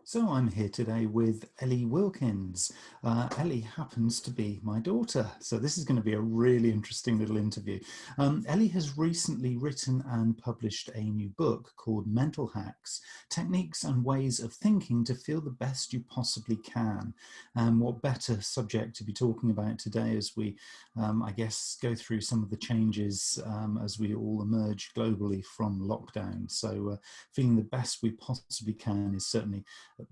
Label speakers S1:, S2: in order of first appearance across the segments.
S1: So I'm here today with Ellie Wilkins. Ellie happens to be my daughter, so this is going to be a really interesting little interview. Ellie has recently written and published a new book called Mental Hacks, Techniques and Ways of Thinking to Feel the Best You Possibly Can. And what better subject to be talking about today as we, I guess, go through some of the changes as we all emerge globally from lockdown. So feeling the best we possibly can is certainly at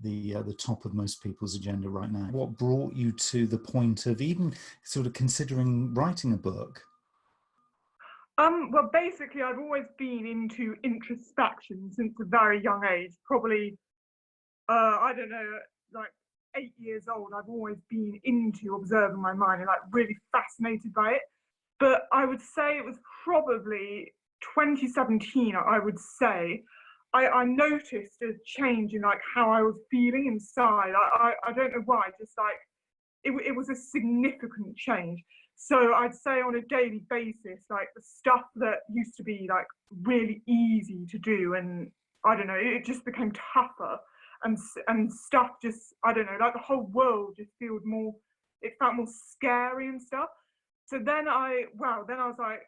S1: the top of most people's agenda right now. What brought you to the point of even sort of considering writing a book?
S2: Well, basically, I've always been into introspection since a very young age. Probably, I don't know, like 8 years old. I've always been into observing my mind and like really fascinated by it. But I would say it was probably 2017. I would say I noticed a change in like how I was feeling inside. I don't know why. Just like it was a significant change. So I'd say on a daily basis, like the stuff that used to be like really easy to do, and I don't know, it just became tougher, and stuff just I don't know, like the whole world just felt more, it felt more scary and stuff. So then then I was like,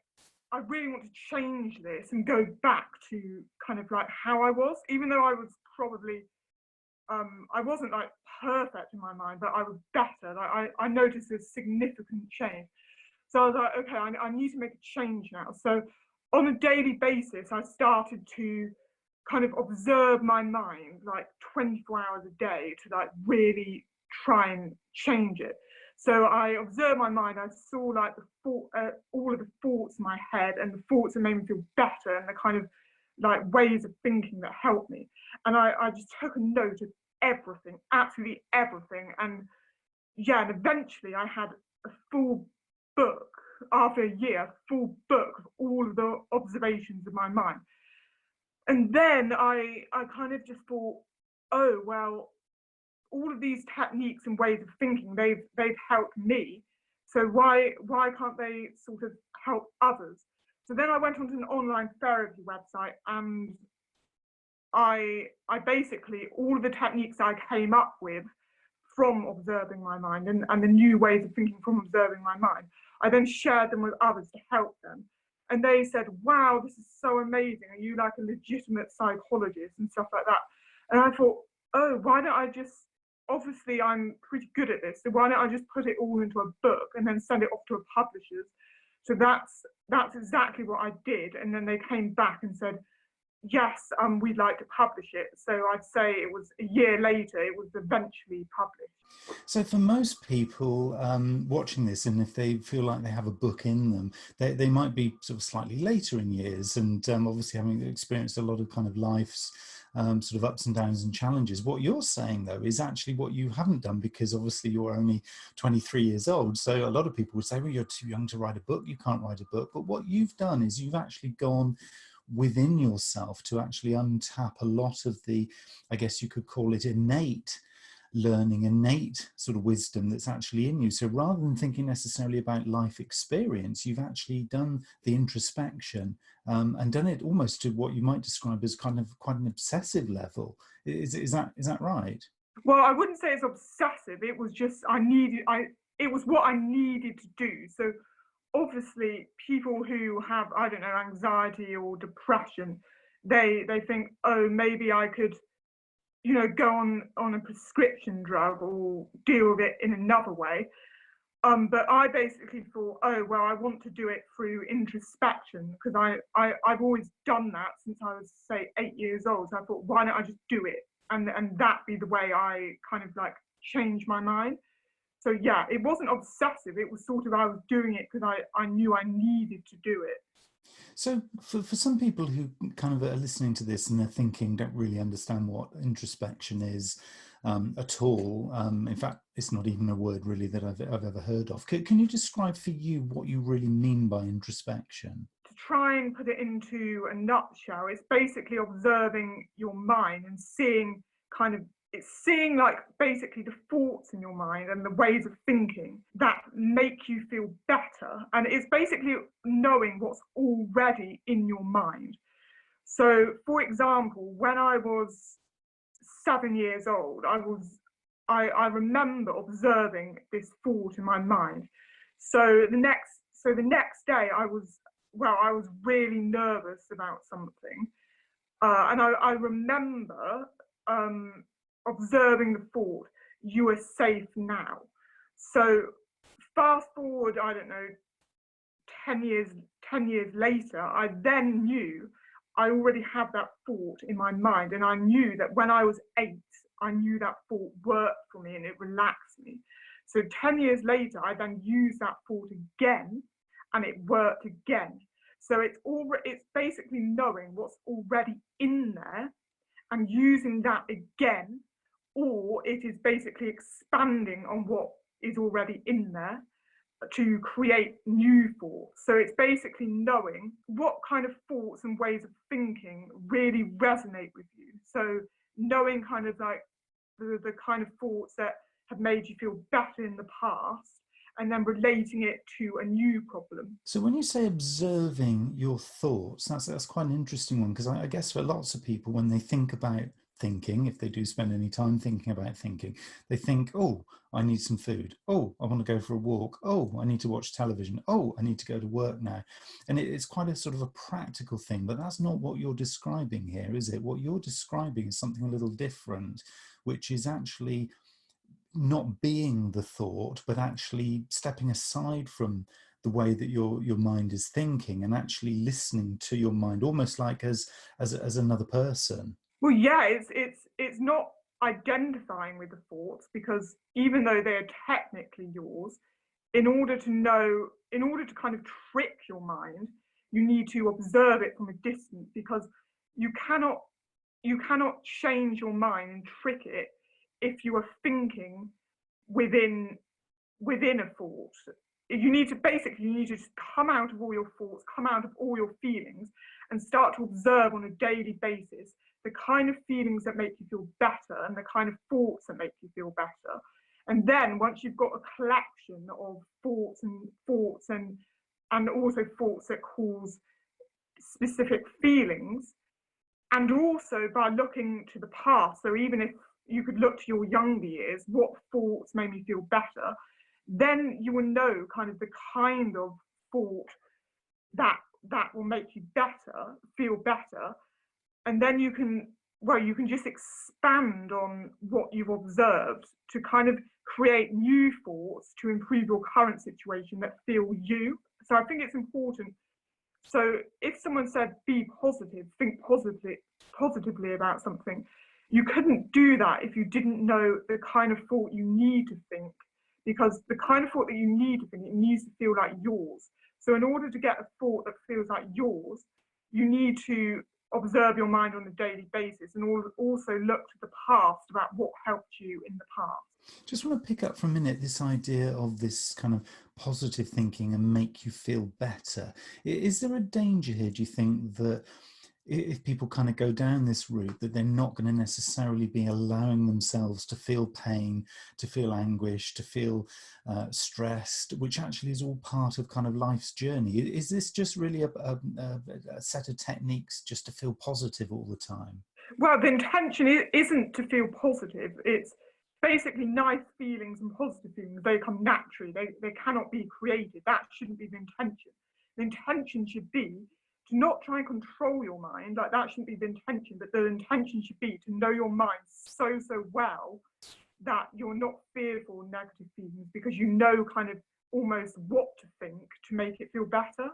S2: I really want to change this and go back to kind of like how I was, even though I was probably I wasn't like perfect in my mind, but I was better. Like I noticed a significant change. So I was like, okay, I need to make a change now. So on a daily basis, I started to kind of observe my mind like 24 hours a day to like really try and change it. So I observed my mind. I saw like all of the thoughts in my head and the thoughts that made me feel better and the kind of like ways of thinking that helped me. And I just took a note of everything, absolutely everything. And yeah, and eventually I had a full book after a year, a full book of all of the observations of my mind. And then I kind of just thought, oh well, all of these techniques and ways of thinking, they've helped me. So why can't they sort of help others? So then I went onto an online therapy website, and I basically, all of the techniques I came up with from observing my mind, and the new ways of thinking from observing my mind, I then shared them with others to help them. And they said, wow, this is so amazing. Are you like a legitimate psychologist and stuff like that? And I thought, oh, why don't I just, obviously I'm pretty good at this, so why don't I just put it all into a book and then send it off to a publishers? So that's exactly what I did. And then they came back and said, yes, we'd like to publish it. So I'd say it was a year later, it was eventually published.
S1: So for most people watching this, and if they feel like they have a book in them, they might be sort of slightly later in years and obviously having experienced a lot of kind of life's sort of ups and downs and challenges. What you're saying, though, is actually what you haven't done, because obviously you're only 23 years old. So a lot of people would say, well, you're too young to write a book, you can't write a book. But what you've done is you've actually gone within yourself to actually untap a lot of the, I guess you could call it, innate learning, innate sort of wisdom that's actually in you. So rather than thinking necessarily about life experience, you've actually done the introspection and done it almost to what you might describe as kind of quite an obsessive level. Is that right?
S2: Well, I wouldn't say it's obsessive. It was just it was what I needed to do. So obviously people who have, I don't know, anxiety or depression, they think, oh, maybe I could, you know, go on a prescription drug or deal with it in another way. But I basically thought, oh well, I want to do it through introspection, because I've always done that since I was, say, 8 years old. So I thought, why don't I just do it, and that be the way I kind of like change my mind. So yeah, it wasn't obsessive. It was sort of, I was doing it because I knew I needed to do it.
S1: So for some people who kind of are listening to this and they're thinking, don't really understand what introspection is at all. In fact, it's not even a word really that I've ever heard of. Can you describe for you what you really mean by introspection?
S2: To try and put it into a nutshell, it's basically observing your mind and seeing kind of, it's seeing like basically the thoughts in your mind and the ways of thinking that make you feel better. And it's basically knowing what's already in your mind. So, for example, when I was 7 years old, I remember observing this thought in my mind. So the next day I was really nervous about something, and I remember observing the thought, "You are safe now." So fast forward, I don't know, 10 years later, I then knew I already had that thought in my mind, and I knew that when I was 8, I knew that thought worked for me and it relaxed me. So 10 years later, I then used that thought again, and it worked again. So it's basically knowing what's already in there and using that again, or it is basically expanding on what is already in there to create new thoughts. So it's basically knowing what kind of thoughts and ways of thinking really resonate with you. So knowing kind of like the kind of thoughts that have made you feel better in the past, and then relating it to a new problem.
S1: So when you say observing your thoughts, that's quite an interesting one, because I guess for lots of people, when they think about thinking, if they do spend any time thinking about thinking, they think, oh, I need some food. Oh, I want to go for a walk. Oh, I need to watch television. Oh, I need to go to work now. And it's quite a sort of a practical thing, but that's not what you're describing here, is it? What you're describing is something a little different, which is actually not being the thought, but actually stepping aside from the way that your mind is thinking and actually listening to your mind, almost like as another person.
S2: Well, yeah, it's not identifying with the thoughts, because even though they're technically yours, in order to kind of trick your mind, you need to observe it from a distance, because you cannot change your mind and trick it if you are thinking within a thought. You need to just come out of all your thoughts, come out of all your feelings, and start to observe on a daily basis the kind of feelings that make you feel better and the kind of thoughts that make you feel better. And then once you've got a collection of thoughts and also thoughts that cause specific feelings, and also by looking to the past, so even if you could look to your younger years, what thoughts made me feel better, then you will know kind of the kind of thought that will make you feel better. And then you can just expand on what you've observed to kind of create new thoughts to improve your current situation that feel you. So I think it's important. So if someone said, be positive, think positively about something, you couldn't do that if you didn't know the kind of thought you need to think, because the kind of thought that you need to think, it needs to feel like yours. So in order to get a thought that feels like yours, you need to observe your mind on a daily basis, and also look to the past about what helped you in the past.
S1: Just want to pick up for a minute this idea of this kind of positive thinking and make you feel better. Is there a danger here, do you think, that if people kind of go down this route, that they're not going to necessarily be allowing themselves to feel pain, to feel anguish, to feel stressed, which actually is all part of kind of life's journey? Is this just really a set of techniques just to feel positive all the time?
S2: Well, the intention isn't to feel positive. It's basically nice feelings and positive feelings. They come naturally. They cannot be created. That shouldn't be the intention. The intention should be to not try and control your mind. Like, that shouldn't be the intention, but the intention should be to know your mind so well that you're not fearful of negative feelings, because you know kind of almost what to think to make it feel better.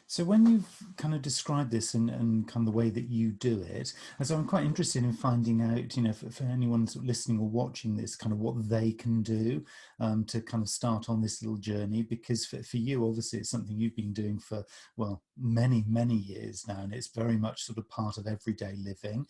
S1: So when you've kind of described this and kind of the way that you do it, and so I'm quite interested in finding out, you know, for anyone sort of listening or watching this, kind of what they can do to kind of start on this little journey, because for you, obviously, it's something you've been doing for, well, many years now, and it's very much sort of part of everyday living.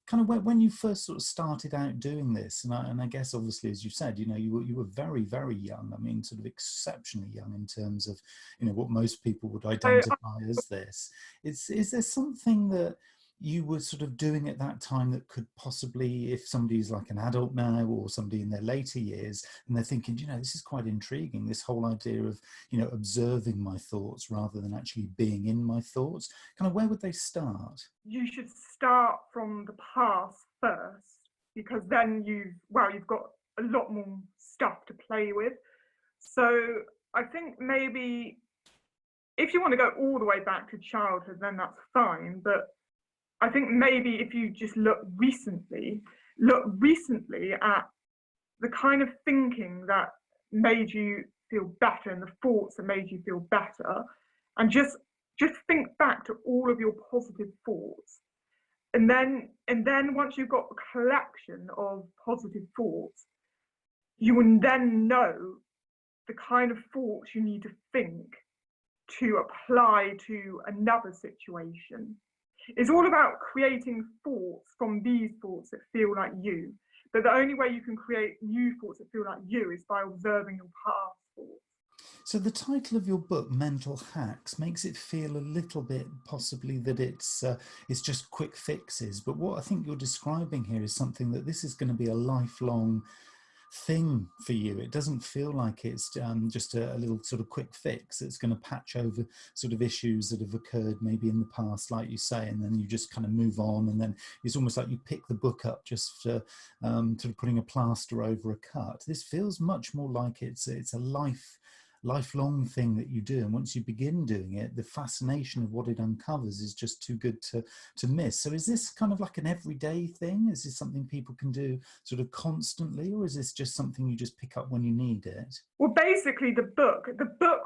S1: Kind of when you first sort of started out doing this, and I guess obviously, as you said, you know, you were very young. I mean, sort of exceptionally young in terms of, you know, what most people would identify as this. Is there something that you were sort of doing at that time that could possibly, if somebody's like an adult now or somebody in their later years, and they're thinking, you know, this is quite intriguing, this whole idea of, you know, observing my thoughts rather than actually being in my thoughts, kind of where would they start?
S2: You should start from the past first. because then you've got a lot more stuff to play with. So I think maybe if you want to go all the way back to childhood, then that's fine. But I think maybe if you just look recently at the kind of thinking that made you feel better and the thoughts that made you feel better, and just think back to all of your positive thoughts. And then once you've got a collection of positive thoughts, you will then know the kind of thoughts you need to think to apply to another situation. It's all about creating thoughts from these thoughts that feel like you. But the only way you can create new thoughts that feel like you is by observing your past thoughts.
S1: So the title of your book, Mental Hacks, makes it feel a little bit possibly that it's just quick fixes. But what I think you're describing here is something that this is going to be a lifelong thing for you. It doesn't feel like it's just a little sort of quick fix. It's going to patch over sort of issues that have occurred maybe in the past, like you say, and then you just kind of move on. And then it's almost like you pick the book up just for sort of putting a plaster over a cut. This feels much more like it's a lifelong thing that you do, and once you begin doing it, the fascination of what it uncovers is just too good to miss. So is this kind of like an everyday thing? Is this something people can do sort of constantly, or is this just something you just pick up when you need it?
S2: Well, basically the book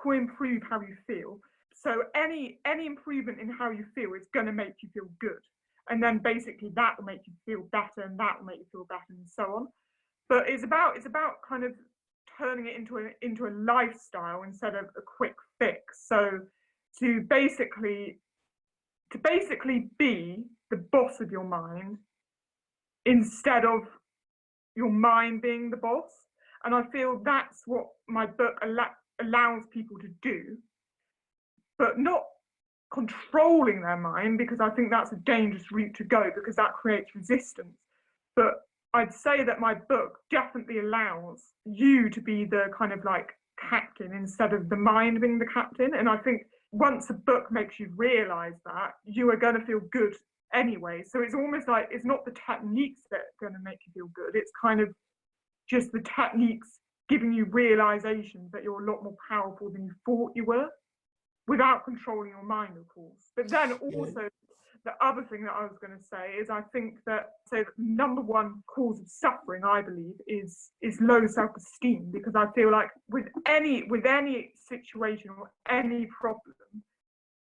S2: will improve how you feel. So any improvement in how you feel is going to make you feel good, and then basically that will make you feel better, and that will make you feel better, and so on. But it's about kind of turning it into a lifestyle instead of a quick fix. So to basically be the boss of your mind instead of your mind being the boss. And I feel that's what my book allows people to do, but not controlling their mind, because I think that's a dangerous route to go, because that creates resistance. But I'd say that my book definitely allows you to be the kind of like captain instead of the mind being the captain. And I think once a book makes you realize that, you are going to feel good anyway. So it's almost like it's not the techniques that are going to make you feel good. It's kind of just the techniques giving you realizations that you're a lot more powerful than you thought you were, without controlling your mind, of course. But then also, the other thing that I was going to say is I think that the number one cause of suffering, I believe, is low self-esteem, because I feel like with any situation or any problem,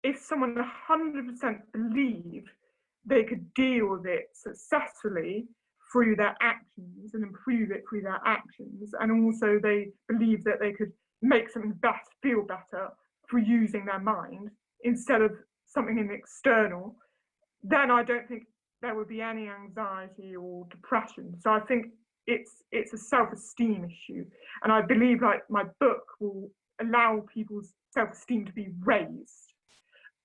S2: if someone 100% believed they could deal with it successfully through their actions and improve it through their actions, and also they believe that they could make something feel better through using their mind instead of something in the external, then I don't think there would be any anxiety or depression. So I think it's a self-esteem issue, and I believe like my book will allow people's self-esteem to be raised.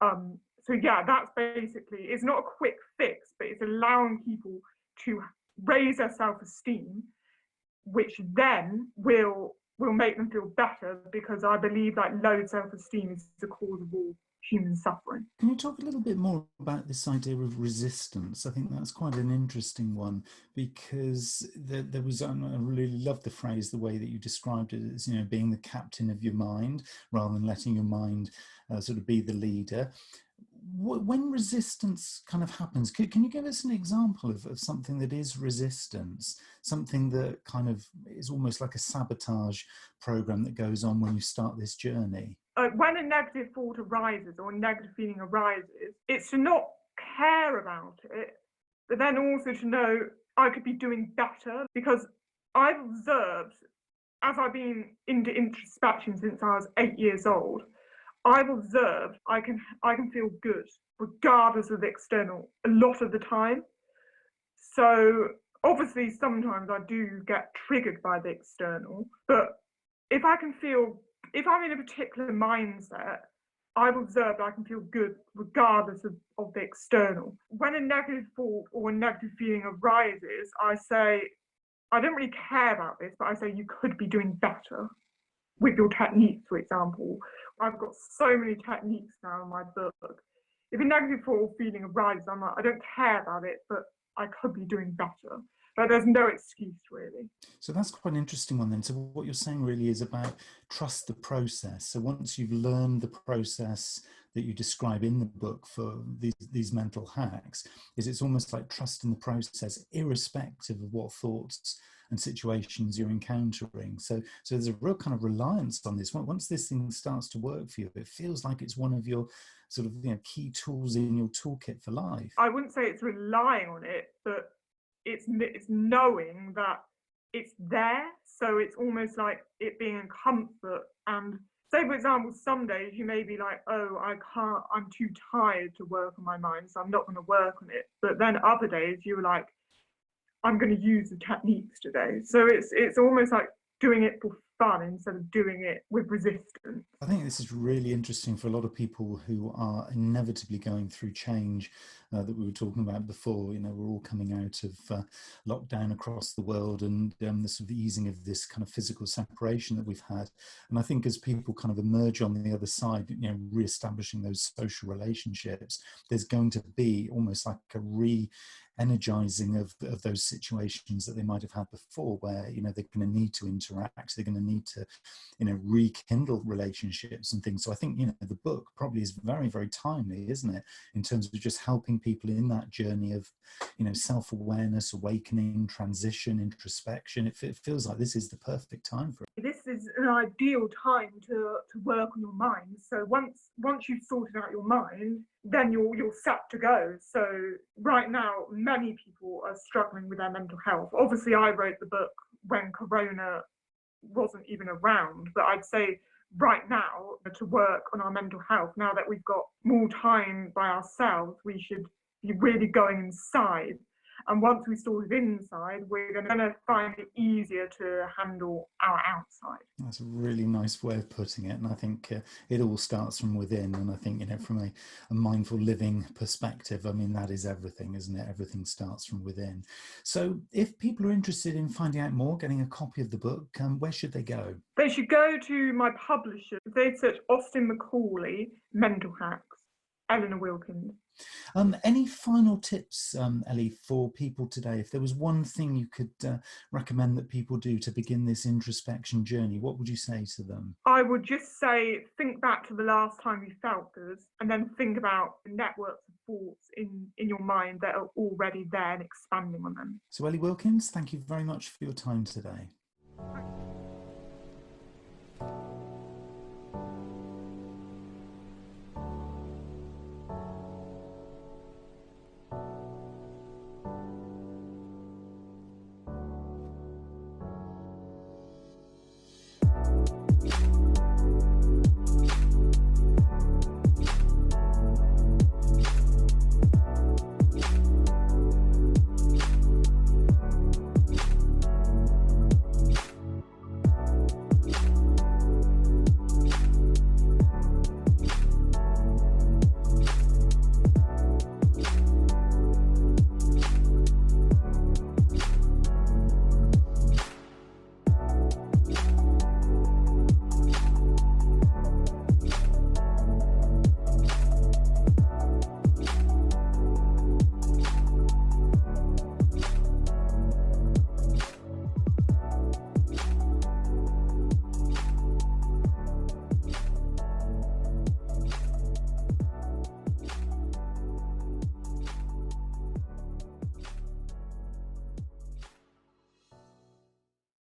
S2: So yeah, that's basically, it's not a quick fix, but it's allowing people to raise their self-esteem, which then will make them feel better, because I believe that low self-esteem is the cause of all human suffering.
S1: Can you talk a little bit more about this idea of resistance? I think that's quite an interesting one, because there was, I really love the phrase, the way that you described it as, you know, being the captain of your mind rather than letting your mind sort of be the leader. When resistance kind of happens, can you give us an example of something that is resistance, something that kind of is almost like a sabotage program that goes on when you start this journey?
S2: When a negative thought arises or a negative feeling arises, it's to not care about it, but then also to know I could be doing better, because I've observed, as I've been into introspection since I was 8 years old, I've observed I can feel good regardless of the external a lot of the time. So obviously sometimes I do get triggered by the external, but if I'm in a particular mindset, I've observed I can feel good regardless of the external. When a negative thought or a negative feeling arises, I say, I don't really care about this, but I say you could be doing better with your techniques, for example. I've got so many techniques now in my book. If a negative thought or feeling arises, I'm like, I don't care about it, but I could be doing better. but there's no excuse really.
S1: So that's quite an interesting one then. So what you're saying really is about trust the process. So once you've learned the process that you describe in the book for these mental hacks, is it's almost like trusting the process irrespective of what thoughts and situations you're encountering. So there's a real kind of reliance on this. Once this thing starts to work for you, it feels like it's one of your sort of, you know, key tools in your toolkit for life.
S2: I wouldn't say it's relying on it, but it's knowing that it's there. So it's almost like it being a comfort. And say, for example, some days you may be like, oh, I can't, I'm too tired to work on my mind, so I'm not going to work on it. But then other days you're like, I'm going to use the techniques today. So it's almost like doing it for fun instead of doing it with resistance.
S1: I think this is really interesting for a lot of people who are inevitably going through change that we were talking about before. You know, we're all coming out of lockdown across the world, and the sort of easing of this kind of physical separation that we've had. And I think as people kind of emerge on the other side, you know, re-establishing those social relationships, there's going to be almost like a energizing of those situations that they might have had before, where, you know, they're going to need to interact, they're going to need to, you know, rekindle relationships and things. So I think, you know, the book probably is very, very timely, isn't it, in terms of just helping people in that journey of, you know, self-awareness, awakening, transition, introspection. It feels like this is the perfect time for it.
S2: This is an ideal time to work on your mind. So once you've sorted out your mind, then you're set to go. So right now, many people are struggling with their mental health. Obviously, I wrote the book when Corona wasn't even around, but I'd say right now, to work on our mental health, now that we've got more time by ourselves, we should be really going inside. And once we sort it inside, we're going to find it easier to handle our outside.
S1: That's a really nice way of putting it. And I think it all starts from within. And I think, you know, from a mindful living perspective, I mean, that is everything, isn't it? Everything starts from within. So if people are interested in finding out more, getting a copy of the book, where should they go?
S2: They should go to my publisher. They search Austin Macaulay, Mental Hacks, Eleanor Wilkins.
S1: Any final tips, Ellie, for people today? If there was one thing you could recommend that people do to begin this introspection journey, what would you say to them?
S2: I would just say, think back to the last time you felt good, and then think about the networks of thoughts in your mind that are already there and expanding on them.
S1: So, Ellie Wilkins, thank you very much for your time today.